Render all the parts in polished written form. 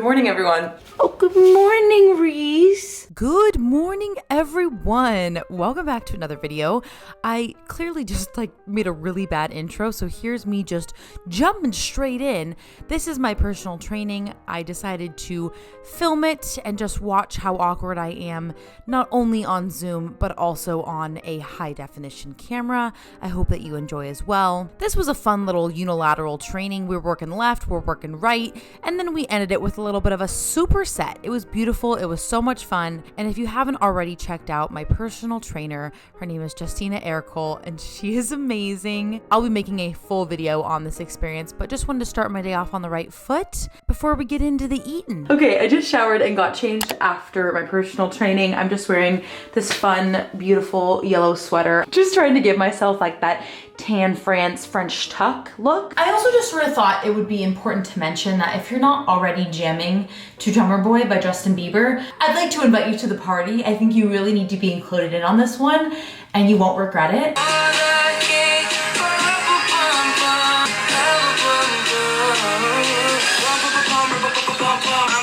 morning, everyone. Oh, good morning, Reese. Good morning, everyone. Welcome back to another video. I clearly just made a really bad intro, so here's me just jumping straight in. This is my personal training. I decided to film it and just watch how awkward I am, not only on Zoom, but also on a high definition camera. I hope that you enjoy as well. This was a fun little unilateral training. We were working left, we're working right, and then we ended it with a little bit of a superset. It was beautiful. It was so much fun. And if you haven't already checked out my personal trainer, her name is Justina Ercole, and she is amazing. I'll be making a full video on this experience, but just wanted to start my day off on the right foot before we get into the eating. Okay, I just showered and got changed after my personal training. I'm just wearing this fun, beautiful yellow sweater. Just trying to give myself that tan France French tuck look. I also just sort of thought it would be important to mention that if you're not already jamming to Drummer Boy by Justin Bieber, I'd like to invite you to the party. I think you really need to be included in on this one and you won't regret it. I'm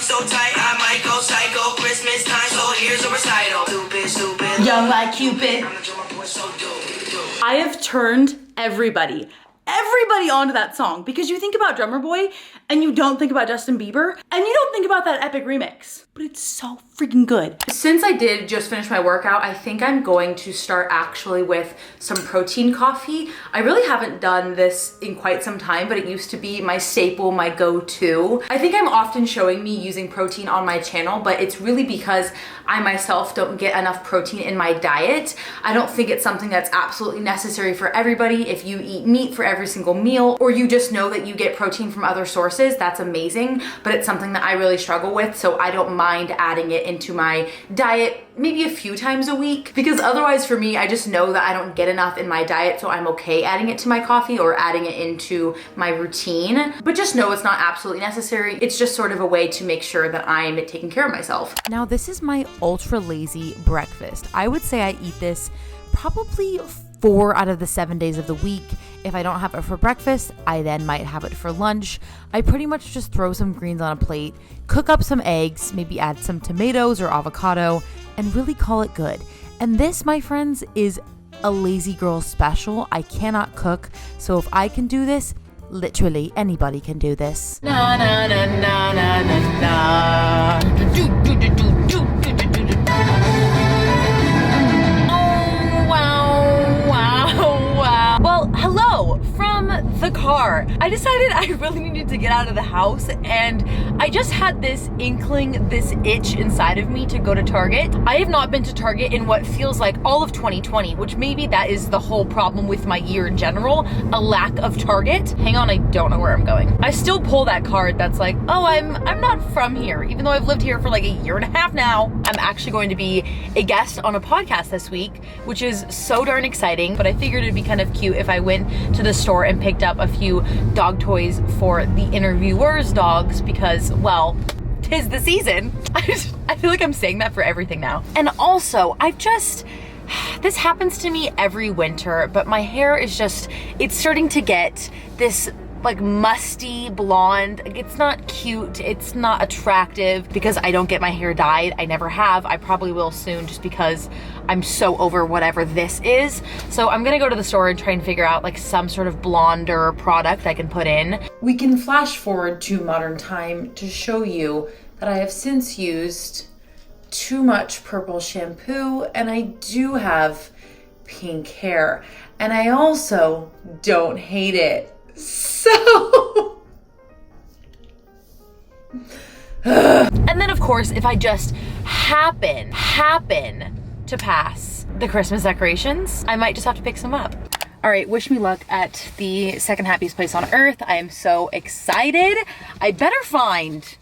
so tight, I might go psycho. Christmas time, so here's a recital. Stupid. Young like Cupid. I have turned everybody onto that song because you think about Drummer Boy and you don't think about Justin Bieber and you don't think about that epic remix, but it's so freaking good. Since I did just finish my workout, I think I'm going to start actually with some protein coffee. I really haven't done this in quite some time, but it used to be my staple, my go-to. I think I'm often showing me using protein on my channel, but it's really because I myself don't get enough protein in my diet. I don't think it's something that's absolutely necessary for everybody. If you eat meat for every single meal, or you just know that you get protein from other sources, that's amazing, but it's something that I really struggle with, so I don't mind adding it into my diet maybe a few times a week, because otherwise for me, I just know that I don't get enough in my diet, so I'm okay adding it to my coffee or adding it into my routine. But just know it's not absolutely necessary. It's just sort of a way to make sure that I'm taking care of myself. Now, this is my ultra lazy breakfast. I would say I eat this probably 4 out of the 7 days of the week. If I don't have it for breakfast, I then might have it for lunch. I pretty much just throw some greens on a plate, cook up some eggs, maybe add some tomatoes or avocado, and really call it good. And this, my friends, is a lazy girl special. I cannot cook, so if I can do this, literally anybody can do this. Na na na na na na na. Do do do do do do do do do. Oh wow wow wow. Well, hello from the car. I decided I really needed to get out of the house, and I just had this inkling, this itch inside of me to go to Target. I have not been to Target in what feels like all of 2020, which maybe that is the whole problem with my year in general, a lack of Target. Hang on, I don't know where I'm going. I still pull that card that's like, oh, I'm not from here, even though I've lived here for like a year and a half now. I'm actually going to be a guest on a podcast this week, which is so darn exciting, but I figured it'd be kind of cute if I went to the store and picked up a few dog toys for the interviewer's dogs because, well, 'tis the season. I feel like I'm saying that for everything now. And also, this happens to me every winter, but my hair is it's starting to get this musty blonde. It's not cute, it's not attractive because I don't get my hair dyed. I never have. I probably will soon just because I'm so over whatever this is. So I'm gonna go to the store and try and figure out some sort of blonder product I can put in. We can flash forward to modern time to show you that I have since used too much purple shampoo and I do have pink hair. And I also don't hate it. So and then of course, if I just happen to pass the Christmas decorations, I might just have to pick some up. All right, wish me luck at the second happiest place on earth. I am so excited. I better find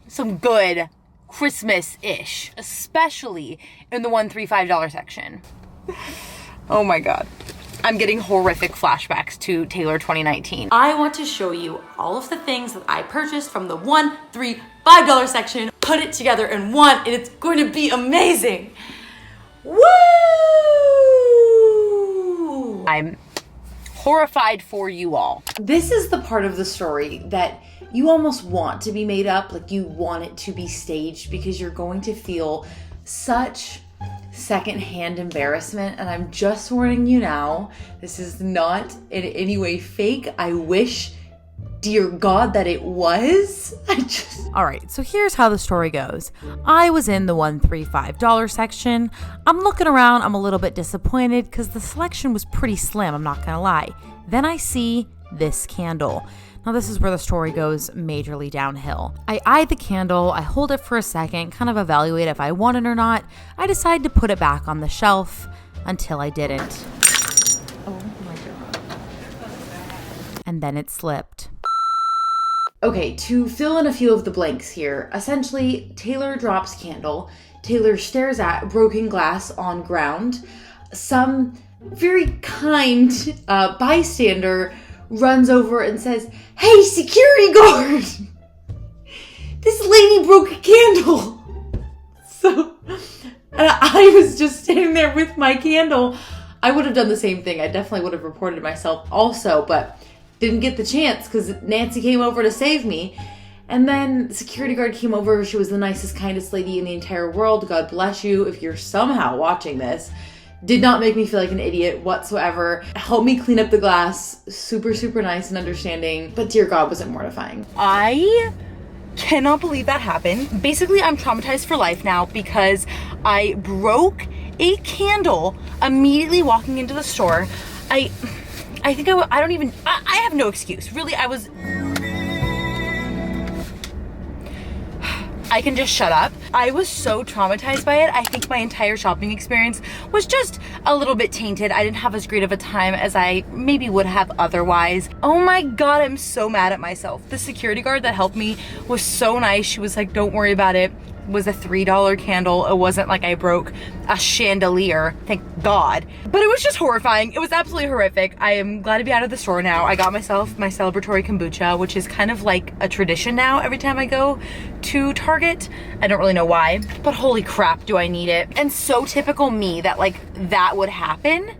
some good Christmas-ish, especially in the $1-$5 section. Oh my God. I'm getting horrific flashbacks to Taylor 2019. I want to show you all of the things that I purchased from the $1, $3, $5 section, put it together in one, and it's going to be amazing. Woo! I'm horrified for you all. This is the part of the story that you almost want to be made up, like you want it to be staged, because you're going to feel such secondhand embarrassment. And I'm just warning you now, this is not in any way fake. I wish, dear God, that it was. All right, so here's how the story goes. I was in the $135 section. I'm looking around, I'm a little bit disappointed because the selection was pretty slim, I'm not gonna lie. Then I see this candle. Now this is where the story goes majorly downhill. I eye the candle, I hold it for a second, kind of evaluate if I want it or not. I decide to put it back on the shelf until I didn't. Oh my God. And then it slipped. Okay, to fill in a few of the blanks here, essentially Taylor drops candle, Taylor stares at broken glass on ground, some very kind bystander runs over and says, "Hey, security guard! This lady broke a candle!" So, I was just standing there with my candle. I would have done the same thing. I definitely would have reported myself also, but didn't get the chance because Nancy came over to save me. And then the security guard came over. She was the nicest, kindest lady in the entire world. God bless you if you're somehow watching this. Did not make me feel like an idiot whatsoever. Helped me clean up the glass. Super, super nice and understanding. But dear God, was it mortifying. I cannot believe that happened. Basically, I'm traumatized for life now because I broke a candle immediately walking into the store. I think I have no excuse. Really, I can just shut up. I was so traumatized by it. I think my entire shopping experience was just a little bit tainted. I didn't have as great of a time as I maybe would have otherwise. Oh my God, I'm so mad at myself. The security guard that helped me was so nice. She was like, "Don't worry about it." It was a $3 candle. It wasn't like I broke a chandelier, thank God. But it was just horrifying. It was absolutely horrific. I am glad to be out of the store now. I got myself my celebratory kombucha, which is kind of like a tradition now every time I go to Target. I don't really know why, but holy crap, do I need it. And so typical me that like that would happen.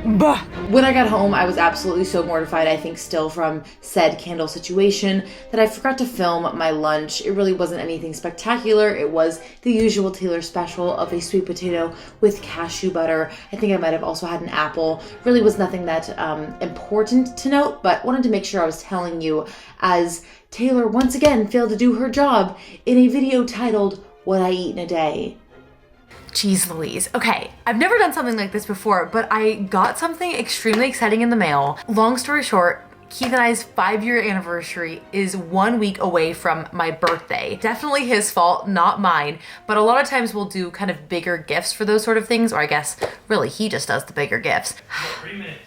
Bah. When I got home, I was absolutely so mortified, I think still from said candle situation, that I forgot to film my lunch. It really wasn't anything spectacular. It was the usual Taylor special of a sweet potato with cashew butter. I think I might have also had an apple. Really was nothing that important to note, but wanted to make sure I was telling you, as Taylor once again failed to do her job in a video titled "What I Eat in a Day." Jeez Louise. Okay, I've never done something like this before, but I got something extremely exciting in the mail. Long story short, Keith and I's 5-year anniversary is 1 week away from my birthday. Definitely his fault, not mine, but a lot of times we'll do kind of bigger gifts for those sort of things, or I guess really he just does the bigger gifts. 3 minutes.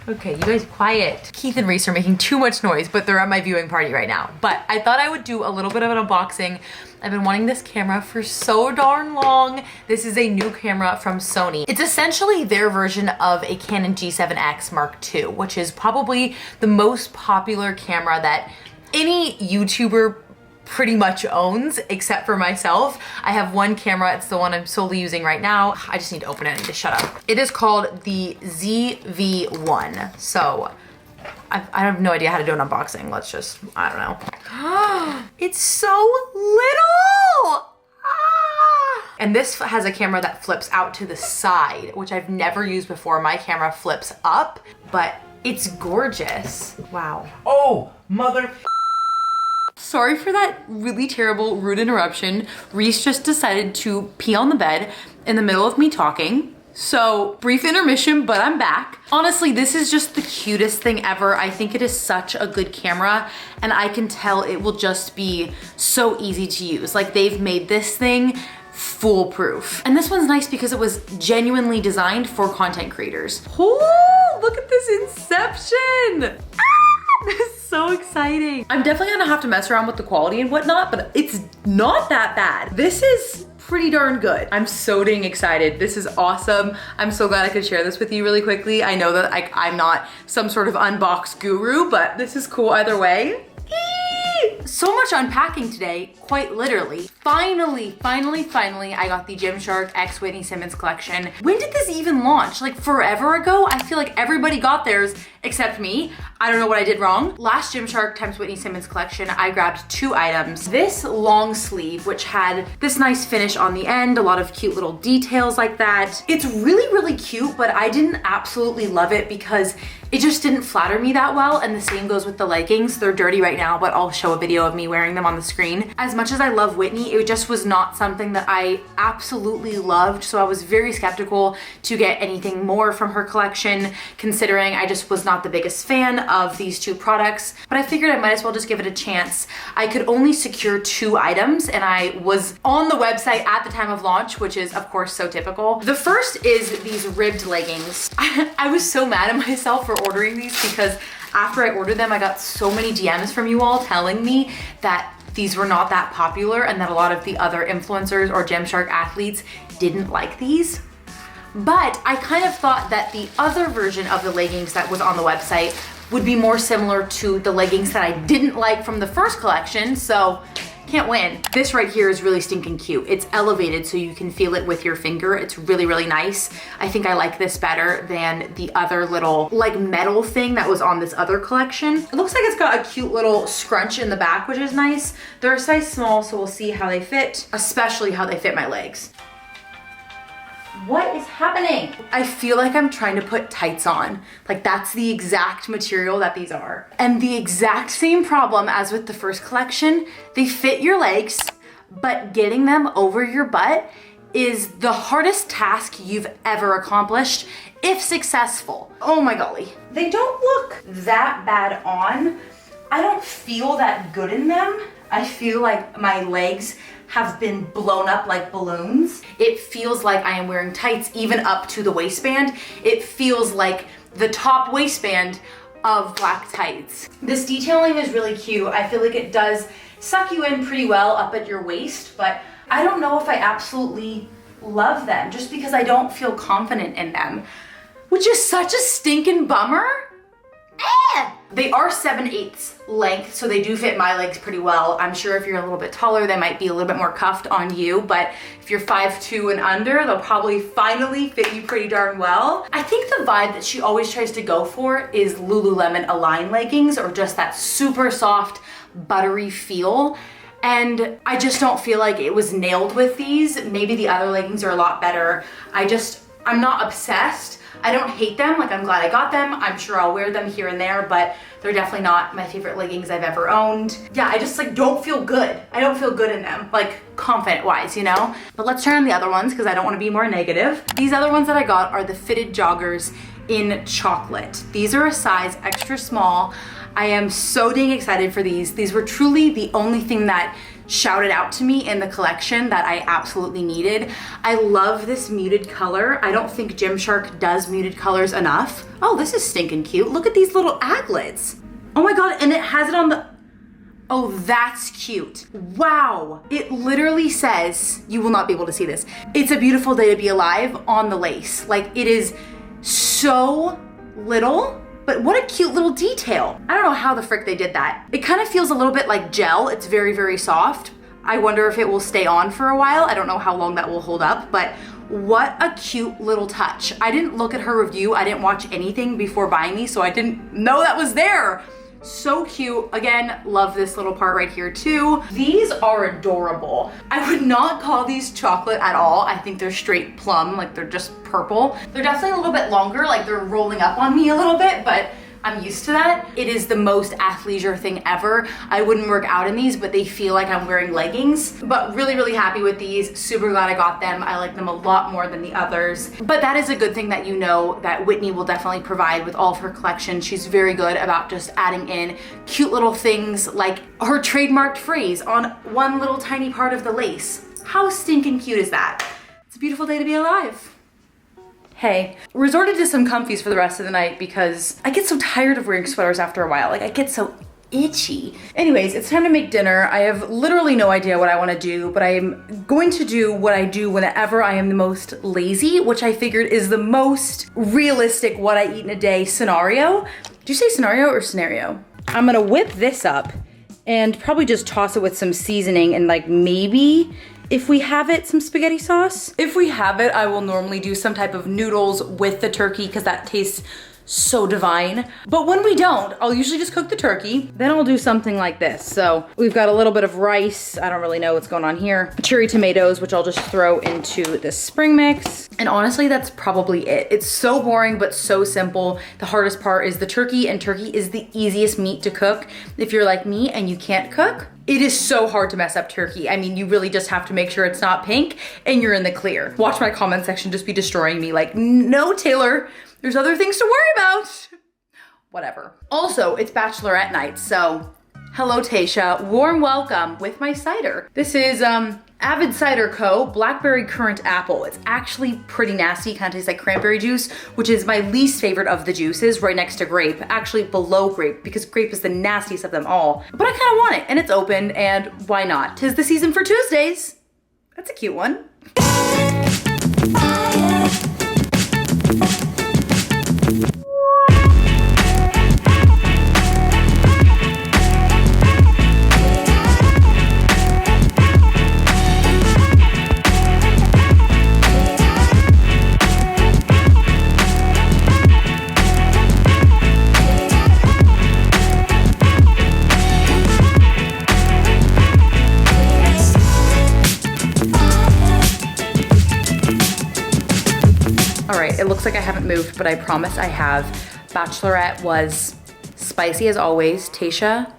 Okay, you guys quiet. Keith and Reese are making too much noise, but they're at my viewing party right now. But I thought I would do a little bit of an unboxing. I've been wanting this camera for so darn long. This is a new camera from Sony. It's essentially their version of a Canon G7X Mark II, which is probably the most popular camera that any YouTuber pretty much owns, except for myself. I have one camera, it's the one I'm solely using right now. I just need to open it and just shut up. It is called the ZV-1. So I have no idea how to do an unboxing. Let's just, I don't know. It's so little! And this has a camera that flips out to the side, which I've never used before. My camera flips up, but it's gorgeous. Wow. Oh, mother. Sorry for that really terrible, rude interruption. Reese just decided to pee on the bed in the middle of me talking. So, brief intermission, but I'm back. Honestly, this is just the cutest thing ever. I think it is such a good camera, and I can tell it will just be so easy to use. Like, they've made this thing foolproof. And this one's nice because it was genuinely designed for content creators. Oh, look at this inception. This is so exciting. I'm definitely gonna have to mess around with the quality and whatnot, but it's not that bad. This is pretty darn good. I'm so dang excited. This is awesome. I'm so glad I could share this with you really quickly. I know that I'm not some sort of unbox guru, but this is cool either way. So much unpacking today, quite literally. Finally, I got the Gymshark X Whitney Simmons collection. When did this even launch? Like forever ago? I feel like everybody got theirs except me. I don't know what I did wrong. Last Gymshark times Whitney Simmons collection, I grabbed 2 items. This long sleeve, which had this nice finish on the end, a lot of cute little details like that. It's really, really cute, but I didn't absolutely love it because it just didn't flatter me that well, and the same goes with the leggings. They're dirty right now, but I'll show a video of me wearing them on the screen. As much as I love Whitney, it just was not something that I absolutely loved, so I was very skeptical to get anything more from her collection, considering I just was not the biggest fan of these 2 products, but I figured I might as well just give it a chance. I could only secure 2 items, and I was on the website at the time of launch, which is of course so typical. The first is these ribbed leggings. I was so mad at myself for ordering these because after I ordered them, I got so many DMs from you all telling me that these were not that popular and that a lot of the other influencers or Gymshark athletes didn't like these. But I kind of thought that the other version of the leggings that was on the website would be more similar to the leggings that I didn't like from the first collection, so can't win. This right here is really stinking cute. It's elevated so you can feel it with your finger. It's really, really nice. I think I like this better than the other little like metal thing that was on this other collection. It looks like it's got a cute little scrunch in the back, which is nice. They're a size small, so we'll see how they fit, especially how they fit my legs. What is happening? I feel like I'm trying to put tights on. Like that's the exact material that these are. And the exact same problem as with the first collection, they fit your legs, but getting them over your butt is the hardest task you've ever accomplished, if successful. Oh my golly. They don't look that bad on. I don't feel that good in them. I feel like my legs have been blown up like balloons. It feels like I am wearing tights even up to the waistband. It feels like the top waistband of black tights. This detailing is really cute. I feel like it does suck you in pretty well up at your waist, but I don't know if I absolutely love them just because I don't feel confident in them, which is such a stinking bummer. They are 7/8 length, so they do fit my legs pretty well. I'm sure if you're a little bit taller, they might be a little bit more cuffed on you, but if you're 5'2" and under, they'll probably finally fit you pretty darn well. I think the vibe that she always tries to go for is Lululemon Align leggings, or just that super soft, buttery feel. And I just don't feel like it was nailed with these. Maybe the other leggings are a lot better. I'm not obsessed. I don't hate them, like I'm glad I got them. I'm sure I'll wear them here and there, but they're definitely not my favorite leggings I've ever owned. Yeah, I just like don't feel good. I don't feel good in them, like confident wise, you know? But let's turn on the other ones because I don't want to be more negative. These other ones that I got are the fitted joggers in chocolate. These are a size extra small. I am so dang excited for these. These were truly the only thing that shouted out to me in the collection that I absolutely needed. I love this muted color. I don't think Gymshark does muted colors enough. Oh, this is stinking cute. Look at these little aglets. Oh my God, and it has it on the, oh, that's cute. Wow. It literally says, you will not be able to see this, it's a beautiful day to be alive on the lace. Like it is so little, but what a cute little detail. I don't know how the frick they did that. It kind of feels a little bit like gel. It's very, very soft. I wonder if it will stay on for a while. I don't know how long that will hold up, but what a cute little touch. I didn't look at her review. I didn't watch anything before buying these, so I didn't know that was there. So cute. Again, love this little part right here too. These are adorable. I would not call these chocolate at all. I think they're straight plum, like they're just purple. They're definitely a little bit longer, like they're rolling up on me a little bit, but I'm used to that. It is the most athleisure thing ever. I wouldn't work out in these, but they feel like I'm wearing leggings. But really, really happy with these. Super glad I got them. I like them a lot more than the others. But that is a good thing that you know that Whitney will definitely provide with all of her collection. She's very good about just adding in cute little things like her trademarked phrase on one little tiny part of the lace. How stinking cute is that? It's a beautiful day to be alive. Hey, resorted to some comfies for the rest of the night because I get so tired of wearing sweaters after a while. Like I get so itchy. Anyways, it's time to make dinner. I have literally no idea what I want to do, but I am going to do what I do whenever I am the most lazy, which I figured is the most realistic what I eat in a day scenario. Do you say scenario or scenario? I'm gonna whip this up and probably just toss it with some seasoning and like maybe, if we have it, some spaghetti sauce. If we have it, I will normally do some type of noodles with the turkey because that tastes so divine. But when we don't, I'll usually just cook the turkey. Then I'll do something like this. So we've got a little bit of rice. I don't really know what's going on here. Cherry tomatoes, which I'll just throw into this spring mix. And honestly, that's probably it. It's so boring, but so simple. The hardest part is the turkey, and turkey is the easiest meat to cook. If you're like me and you can't cook, it is so hard to mess up turkey. I mean, you really just have to make sure it's not pink and you're in the clear. Watch my comment section just be destroying me like, no, Taylor, there's other things to worry about. Whatever. Also, it's bachelorette night, so hello, Tasha. Warm welcome with my cider. This is Avid Cider Co. Blackberry Currant Apple. It's actually pretty nasty, kind of tastes like cranberry juice, which is my least favorite of the juices, right next to grape, actually below grape, because grape is the nastiest of them all. But I kind of want it, and it's open, and why not? 'Tis the season for Tuesdays. That's a cute one. It looks like I haven't moved, but I promise I have. Bachelorette was spicy as always. Tasha,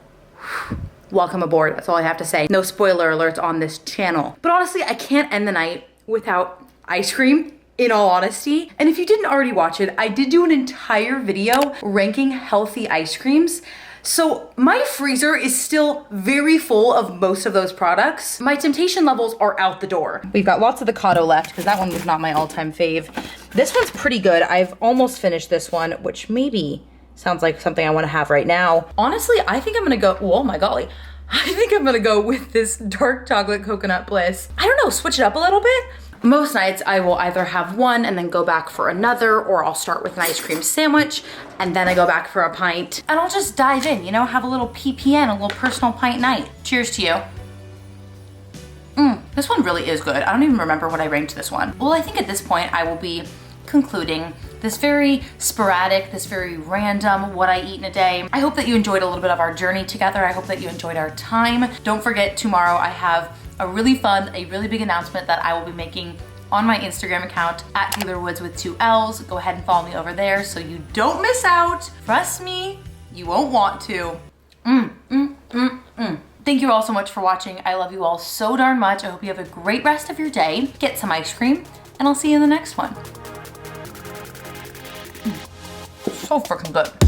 welcome aboard. That's all I have to say. No spoiler alerts on this channel. But honestly, I can't end the night without ice cream, in all honesty. And if you didn't already watch it, I did do an entire video ranking healthy ice creams. So my freezer is still very full of most of those products. My temptation levels are out the door. We've got lots of the Cotto left because that one was not my all-time fave. This one's pretty good. I've almost finished this one, which maybe sounds like something I want to have right now. Honestly, I think I'm gonna go, oh my golly. I think I'm gonna go with this dark chocolate coconut bliss. I don't know, switch it up a little bit. Most nights I will either have one and then go back for another, or I'll start with an ice cream sandwich and then I go back for a pint. And I'll just dive in, you know, have a little PPN, a little personal pint night. Cheers to you. This one really is good. I don't even remember what I ranked this one. Well, I think at this point I will be concluding this very sporadic, this very random what I eat in a day. I hope that you enjoyed a little bit of our journey together. I hope that you enjoyed our time. Don't forget, tomorrow I have a really fun, a really big announcement that I will be making on my Instagram account at tayllorwoods with 2 L's. Go ahead and follow me over there so you don't miss out. Trust me, you won't want to. Thank you all so much for watching. I love you all so darn much. I hope you have a great rest of your day. Get some ice cream, and I'll see you in the next one. So freaking good.